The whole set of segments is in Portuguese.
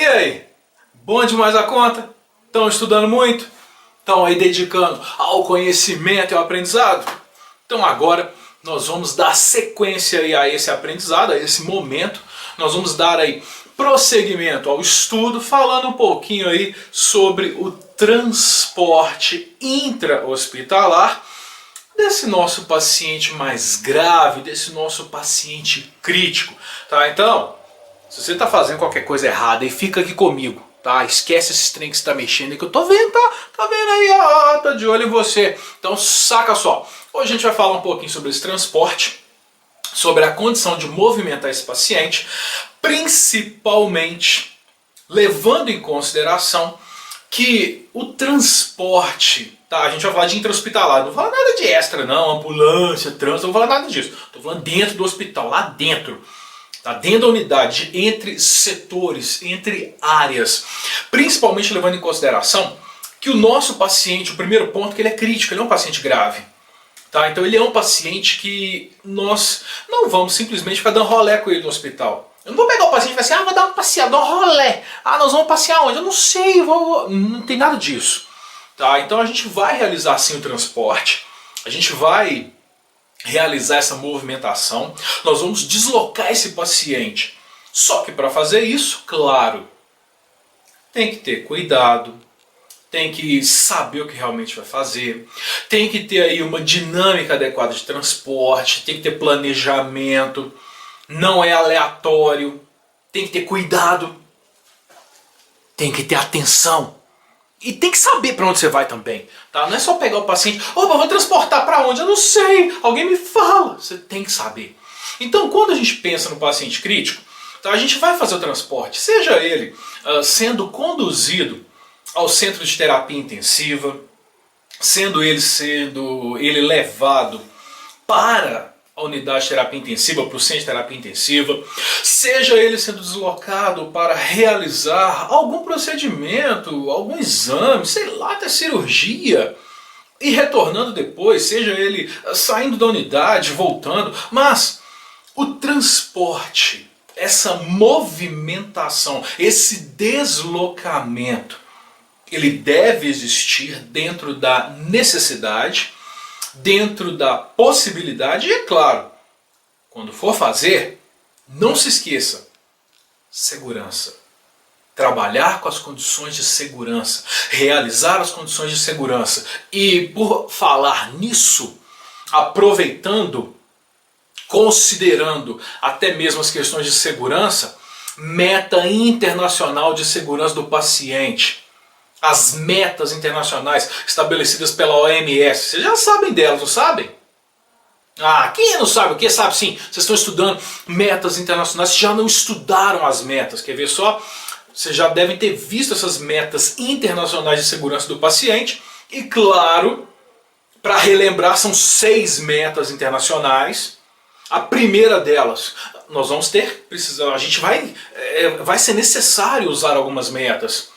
aí? Bom demais a conta? Estão estudando muito? Estão aí dedicando ao conhecimento e ao aprendizado? Então agora nós vamos dar sequência aí a esse aprendizado, a esse momento. Nós vamos dar aí prosseguimento ao estudo, falando um pouquinho aí sobre o transporte intra-hospitalar desse nosso paciente mais grave, desse nosso paciente crítico, tá? Então, se você está fazendo qualquer coisa errada aí, fica aqui comigo, tá? Esquece esses trem que você está mexendo aí que eu tô vendo, tá? Tá vendo aí, ó, tá de olho em você. Então saca só, hoje a gente vai falar um pouquinho sobre esse transporte, sobre a condição de movimentar esse paciente, principalmente levando em consideração que o transporte, tá? A gente vai falar de intra-hospitalar, não vou falar nada de extra não, ambulância, trânsito, não vou falar nada disso. Estou falando dentro do hospital, lá dentro. Tá? Dentro da unidade, entre setores, entre áreas. Principalmente levando em consideração que o nosso paciente, o primeiro ponto, que ele é crítico, ele é um paciente grave. Tá? Então ele é um paciente que nós não vamos simplesmente ficar dando rolé com ele no hospital. Eu não vou pegar o paciente e falar assim, vou dar uma passeada, dar um rolé. Nós vamos passear onde? Eu não sei, não tem nada disso. Tá? Então a gente vai realizar sim o transporte, a gente vai realizar essa movimentação, nós vamos deslocar esse paciente. Só que para fazer isso, claro, tem que ter cuidado, tem que saber o que realmente vai fazer, tem que ter aí uma dinâmica adequada de transporte, tem que ter planejamento, não é aleatório, tem que ter cuidado, tem que ter atenção. E tem que saber para onde você vai também, tá? Não é só pegar o paciente, opa, vou transportar para onde? Eu não sei, alguém me fala. Você tem que saber. Então, quando a gente pensa no paciente crítico, tá, a gente vai fazer o transporte, seja ele sendo conduzido ao centro de terapia intensiva, sendo ele levado para a unidade de terapia intensiva, para o centro de terapia intensiva, seja ele sendo deslocado para realizar algum procedimento, algum exame, sei lá, até cirurgia, e retornando depois, seja ele saindo da unidade, voltando, mas o transporte, essa movimentação, esse deslocamento, ele deve existir dentro da necessidade, dentro da possibilidade e, é claro, quando for fazer, não se esqueça, segurança. Trabalhar com as condições de segurança, realizar as condições de segurança. E por falar nisso, aproveitando, considerando até mesmo as questões de segurança, meta internacional de segurança do paciente. As metas internacionais estabelecidas pela OMS, vocês já sabem delas, não sabem? Quem não sabe o que? Sabe sim, vocês estão estudando metas internacionais, já não estudaram as metas, quer ver só? Vocês já devem ter visto essas metas internacionais de segurança do paciente, e claro, para relembrar, são 6 metas internacionais. A primeira delas, nós vamos ter, a gente vai ser necessário usar algumas metas.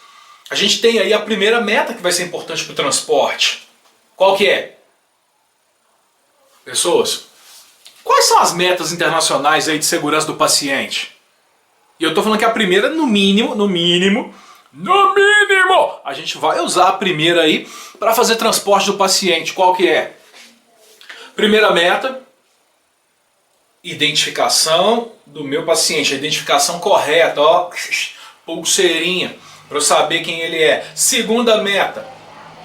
A gente tem aí a primeira meta que vai ser importante para o transporte. Qual que é? Pessoas, quais são as metas internacionais aí de segurança do paciente? E eu estou falando que a primeira, no mínimo, a gente vai usar a primeira aí para fazer transporte do paciente. Qual que é? Primeira meta, identificação do meu paciente, a identificação correta, ó, pulseirinha, para eu saber quem ele é. Segunda meta,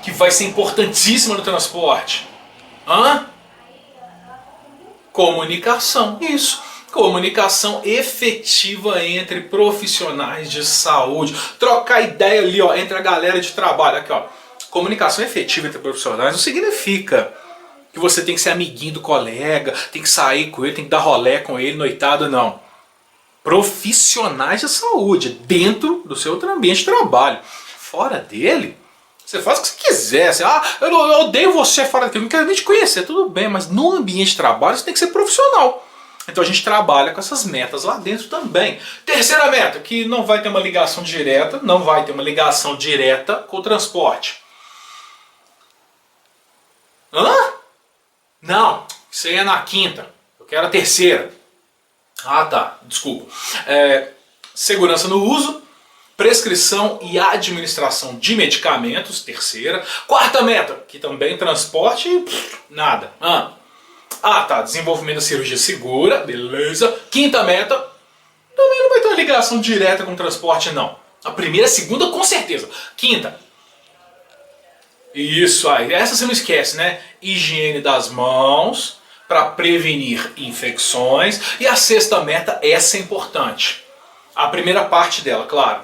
que vai ser importantíssima no transporte. Comunicação. Isso. Comunicação efetiva entre profissionais de saúde. Trocar ideia ali, ó, entre a galera de trabalho. Aqui, ó. Comunicação efetiva entre profissionais não significa que você tem que ser amiguinho do colega, tem que sair com ele, tem que dar rolé com ele, noitada, não. Profissionais de saúde, dentro do seu ambiente de trabalho. Fora dele, você faz o que você quiser. Eu odeio você fora daqui, eu não quero nem te conhecer, tudo bem, mas no ambiente de trabalho você tem que ser profissional. Então a gente trabalha com essas metas lá dentro também. Terceira meta, que não vai ter uma ligação direta, com o transporte. Não, isso aí é na quinta, eu quero a terceira. Tá, desculpa. Segurança no uso, prescrição e administração de medicamentos, terceira. Quarta meta, que também transporte, nada. Tá, desenvolvimento da cirurgia segura, beleza. Quinta meta, também não vai ter uma ligação direta com o transporte, não. A primeira, a segunda, com certeza. Quinta, isso aí, essa você não esquece, né? Higiene das mãos, para prevenir infecções. E a sexta meta, essa é importante. A primeira parte dela, claro.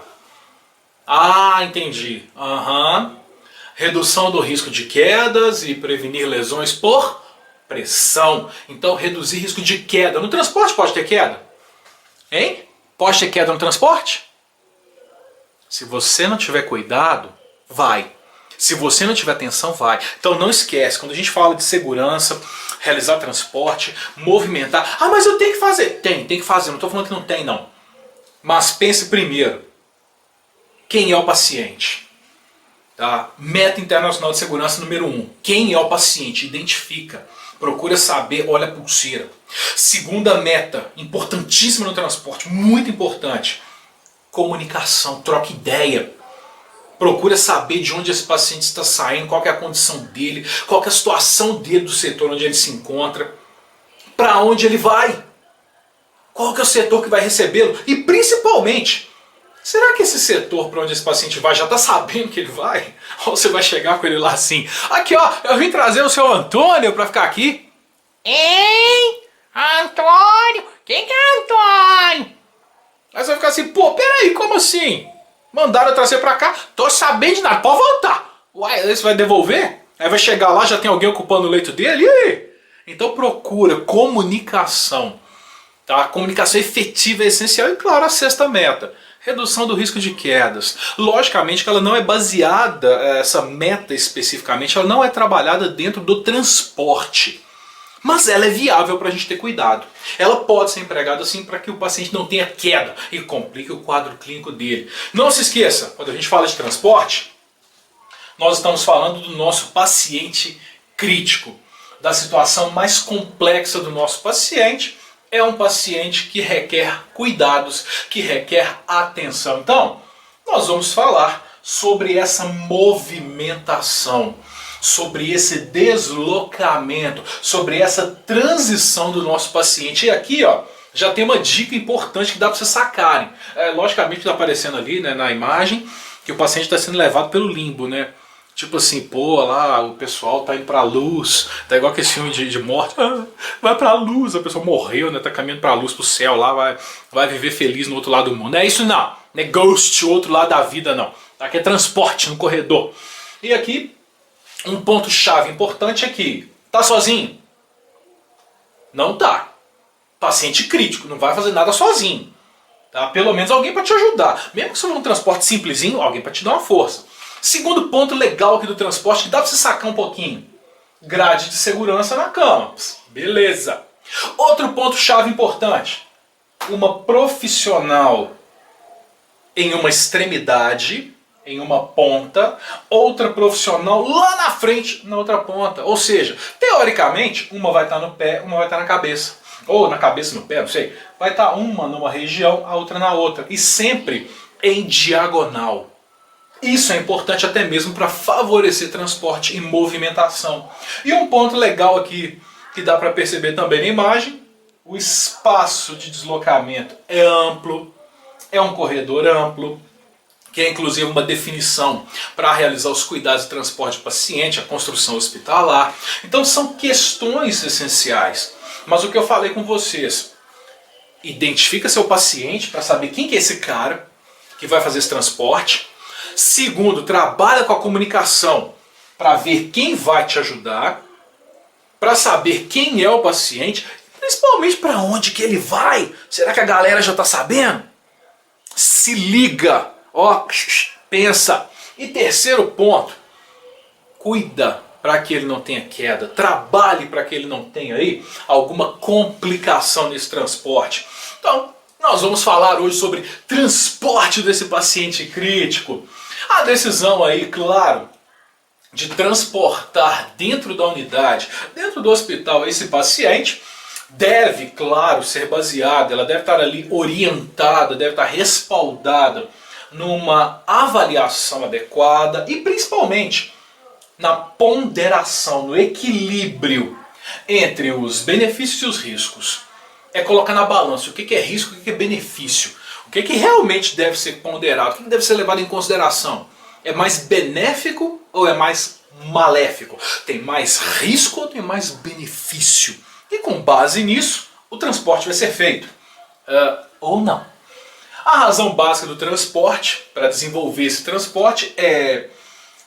Entendi. Redução do risco de quedas e prevenir lesões por pressão. Então, reduzir risco de queda. No transporte pode ter queda? Hein? Pode ter queda no transporte? Se você não tiver cuidado, vai. Se você não tiver atenção, vai. Então não esquece, quando a gente fala de segurança, realizar transporte, movimentar... mas eu tenho que fazer. Tem que fazer. Não estou falando que não tem, não. Mas pense primeiro. Quem é o paciente? Tá? Meta Internacional de Segurança número 1. Quem é o paciente? Identifica. Procura saber, olha a pulseira. Segunda meta, importantíssima no transporte, muito importante. Comunicação, troca ideia. Procura saber de onde esse paciente está saindo, qual que é a condição dele, qual que é a situação dele do setor onde ele se encontra, para onde ele vai, qual que é o setor que vai recebê-lo e principalmente, será que esse setor para onde esse paciente vai já está sabendo que ele vai? Ou você vai chegar com ele lá assim, aqui ó, eu vim trazer o seu Antônio para ficar aqui. Ei, Antônio, quem que é Antônio? Aí você vai ficar assim, pô, peraí, como assim? Mandaram eu trazer pra cá, tô sabendo de nada, pode voltar. Uai, aí você vai devolver? Aí vai chegar lá, já tem alguém ocupando o leito dele, e aí? Então procura comunicação. Tá? Comunicação efetiva é essencial e claro, a sexta meta. Redução do risco de quedas. Logicamente que ela não é baseada, essa meta especificamente, ela não é trabalhada dentro do transporte. Mas ela é viável para a gente ter cuidado. Ela pode ser empregada assim para que o paciente não tenha queda e complique o quadro clínico dele. Não se esqueça, quando a gente fala de transporte, nós estamos falando do nosso paciente crítico, da situação mais complexa do nosso paciente. É um paciente que requer cuidados, que requer atenção. Então, nós vamos falar sobre essa movimentação, sobre esse deslocamento, sobre essa transição do nosso paciente. E aqui ó, já tem uma dica importante que dá para vocês sacarem. Logicamente está aparecendo ali, né, na imagem que o paciente está sendo levado pelo limbo, né? Tipo assim, pô, lá o pessoal tá indo pra luz, tá igual aquele filme de morte, vai pra luz, a pessoa morreu, né, tá caminhando pra luz, pro céu lá, vai viver feliz no outro lado do mundo. Não é isso não, não é ghost, outro lado da vida não. Aqui é transporte no corredor. E aqui, um ponto chave importante é que, tá sozinho? Não tá. Paciente crítico, não vai fazer nada sozinho. Tá? Pelo menos alguém para te ajudar. Mesmo que seja um transporte simplesinho, alguém para te dar uma força. Segundo ponto legal aqui do transporte, que dá para você sacar um pouquinho. Grade de segurança na cama. Beleza. Outro ponto chave importante. Uma profissional em uma extremidade, em uma ponta, outra profissional lá na frente, na outra ponta. Ou seja, teoricamente, uma vai estar no pé, uma vai estar na cabeça. Ou na cabeça, no pé, não sei. Vai estar uma numa região, a outra na outra. E sempre em diagonal. Isso é importante até mesmo para favorecer transporte e movimentação. E um ponto legal aqui, que dá para perceber também na imagem, o espaço de deslocamento é amplo, é um corredor amplo, que é inclusive uma definição para realizar os cuidados de transporte do paciente, a construção hospitalar. Então são questões essenciais. Mas o que eu falei com vocês, identifica seu paciente para saber quem que é esse cara que vai fazer esse transporte. Segundo, trabalha com a comunicação para ver quem vai te ajudar, para saber quem é o paciente, principalmente para onde que ele vai. Será que a galera já está sabendo? Se liga, ó, pensa. E terceiro ponto, cuida para que ele não tenha queda, trabalhe para que ele não tenha aí alguma complicação nesse transporte. Então, nós vamos falar hoje sobre transporte desse paciente crítico. A decisão aí, claro, de transportar dentro da unidade, dentro do hospital, esse paciente deve, claro, ser baseada, ela deve estar ali orientada, deve estar respaldada numa avaliação adequada e principalmente na ponderação, no equilíbrio entre os benefícios e os riscos. É colocar na balança o que é risco e o que é benefício. O que realmente deve ser ponderado, o que deve ser levado em consideração. É mais benéfico ou é mais maléfico? Tem mais risco ou tem mais benefício? E com base nisso, o transporte vai ser feito. Ou não. A razão básica do transporte, para desenvolver esse transporte, é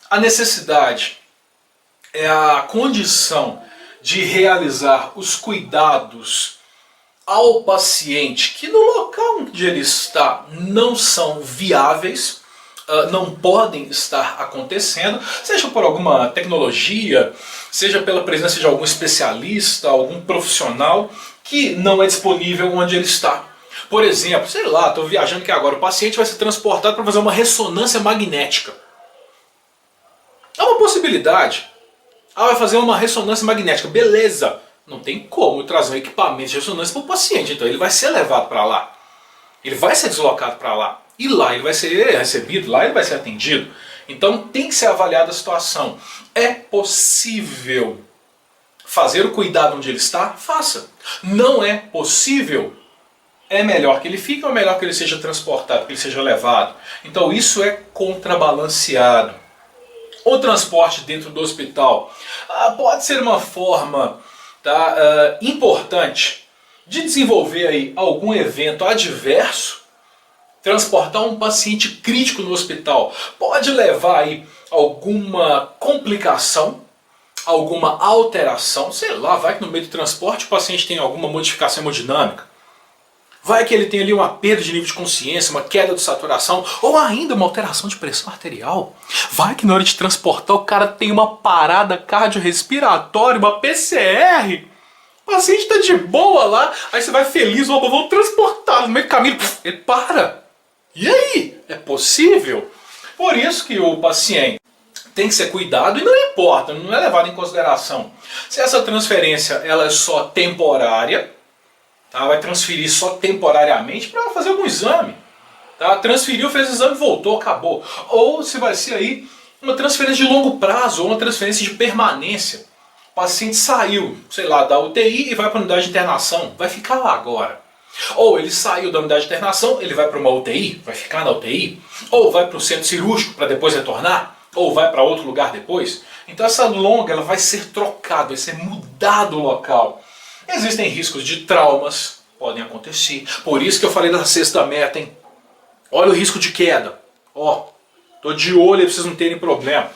a necessidade, é a condição de realizar os cuidados ao paciente que no local onde ele está não são viáveis, não podem estar acontecendo, seja por alguma tecnologia, seja pela presença de algum especialista, algum profissional que não é disponível onde ele está. Por exemplo, sei lá, estou viajando aqui agora, o paciente vai ser transportado para fazer uma ressonância magnética. É uma possibilidade. Vai fazer uma ressonância magnética, beleza. Não tem como trazer um equipamento de ressonância para o paciente, então ele vai ser levado para lá. Ele vai ser deslocado para lá. E lá ele vai ser recebido, lá ele vai ser atendido. Então tem que ser avaliada a situação. É possível fazer o cuidado onde ele está? Faça. Não é possível? É melhor que ele fique ou é melhor que ele seja transportado, que ele seja levado? Então isso é contrabalanceado. O transporte dentro do hospital pode ser uma forma importante de desenvolver aí algum evento adverso. Transportar um paciente crítico no hospital pode levar aí alguma complicação, alguma alteração, sei lá, vai que no meio do transporte o paciente tem alguma modificação hemodinâmica. Vai que ele tem ali uma perda de nível de consciência, uma queda de saturação, ou ainda uma alteração de pressão arterial. Vai que na hora de transportar o cara tem uma parada cardiorrespiratória, uma PCR. O paciente está de boa lá, aí você vai feliz, vamos transportar, no meio do caminho, ele para. E aí? É possível? Por isso que o paciente tem que ser cuidado e não importa, não é levado em consideração. Se essa transferência ela é só temporária, vai transferir só temporariamente para fazer algum exame. Transferiu, fez o exame, voltou, acabou. Ou se vai ser aí uma transferência de longo prazo, ou uma transferência de permanência. O paciente saiu, sei lá, da UTI e vai para a unidade de internação, vai ficar lá agora. Ou ele saiu da unidade de internação, ele vai para uma UTI, vai ficar na UTI. Ou vai para o centro cirúrgico para depois retornar, ou vai para outro lugar depois. Então essa longa ela vai ser trocada, vai ser mudado o local. Existem riscos de traumas, podem acontecer. Por isso que eu falei da sexta meta, hein? Olha o risco de queda. Tô de olho aí pra vocês não terem problema.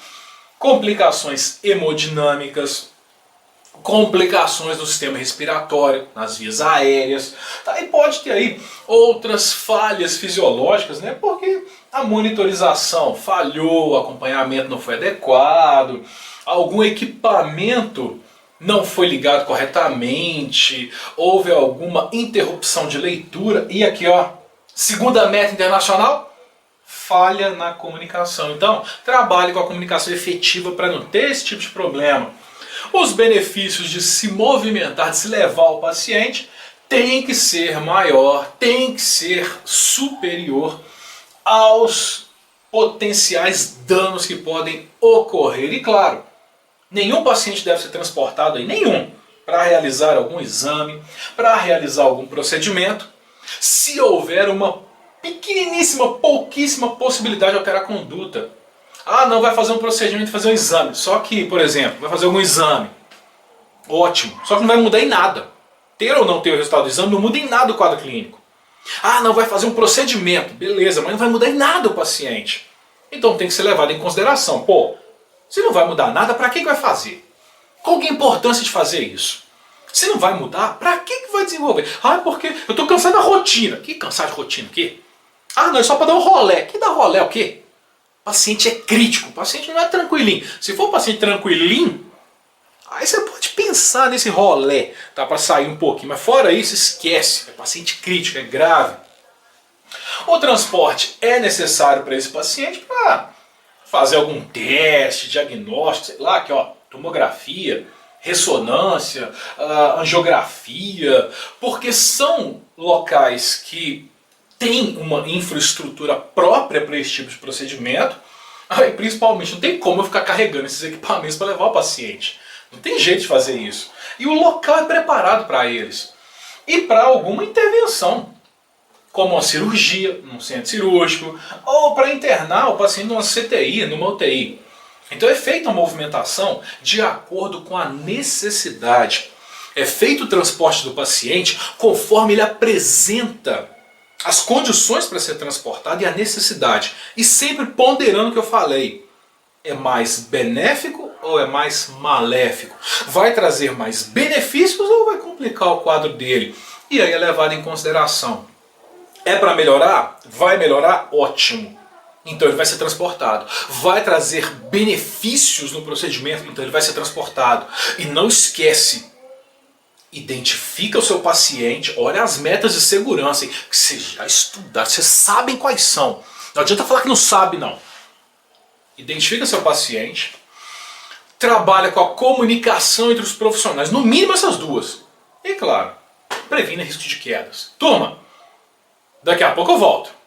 Complicações hemodinâmicas, complicações do sistema respiratório, nas vias aéreas. E pode ter aí outras falhas fisiológicas, né? Porque a monitorização falhou, o acompanhamento não foi adequado, algum equipamento não foi ligado corretamente, houve alguma interrupção de leitura, e aqui segunda meta internacional, falha na comunicação. Então, trabalhe com a comunicação efetiva para não ter esse tipo de problema. Os benefícios de se movimentar, de se levar o paciente, tem que ser maior, tem que ser superior aos potenciais danos que podem ocorrer. E claro, nenhum paciente deve ser transportado aí, nenhum, para realizar algum exame, para realizar algum procedimento, se houver uma pequeniníssima, pouquíssima possibilidade de alterar a conduta. Não, vai fazer um procedimento, fazer um exame. Só que, por exemplo, vai fazer algum exame. Ótimo, só que não vai mudar em nada. Ter ou não ter o resultado do exame não muda em nada o quadro clínico. Não, vai fazer um procedimento. Beleza, mas não vai mudar em nada o paciente. Então tem que ser levado em consideração. Se não vai mudar nada, para que vai fazer? Qual que é a importância de fazer isso? Se não vai mudar, para que vai desenvolver? Porque eu estou cansado da rotina. Que cansado de rotina? O quê? Não, é só para dar um rolé. Que dar rolé o quê? O paciente é crítico, o paciente não é tranquilinho. Se for um paciente tranquilinho, aí você pode pensar nesse rolé, para sair um pouquinho. Mas fora isso, esquece. É paciente crítico, é grave. O transporte é necessário para esse paciente para fazer algum teste, diagnóstico, sei lá, tomografia, ressonância, angiografia, porque são locais que tem uma infraestrutura própria para esse tipo de procedimento. Aí, principalmente, não tem como eu ficar carregando esses equipamentos para levar o paciente. Não tem jeito de fazer isso. E o local é preparado para eles. E para alguma intervenção, como uma cirurgia, num centro cirúrgico, ou para internar o paciente numa CTI, numa UTI. Então é feita a movimentação de acordo com a necessidade. É feito o transporte do paciente conforme ele apresenta as condições para ser transportado e a necessidade. E sempre ponderando o que eu falei. É mais benéfico ou é mais maléfico? Vai trazer mais benefícios ou vai complicar o quadro dele? E aí é levado em consideração. É para melhorar? Vai melhorar? Ótimo. Então ele vai ser transportado. Vai trazer benefícios no procedimento? Então ele vai ser transportado. E não esquece, identifica o seu paciente, olha as metas de segurança que vocês já estudaram, vocês sabem quais são. Não adianta falar que não sabe, não. Identifica seu paciente, trabalha com a comunicação entre os profissionais, no mínimo essas duas. E claro, previna risco de quedas. Turma, daqui a pouco eu volto.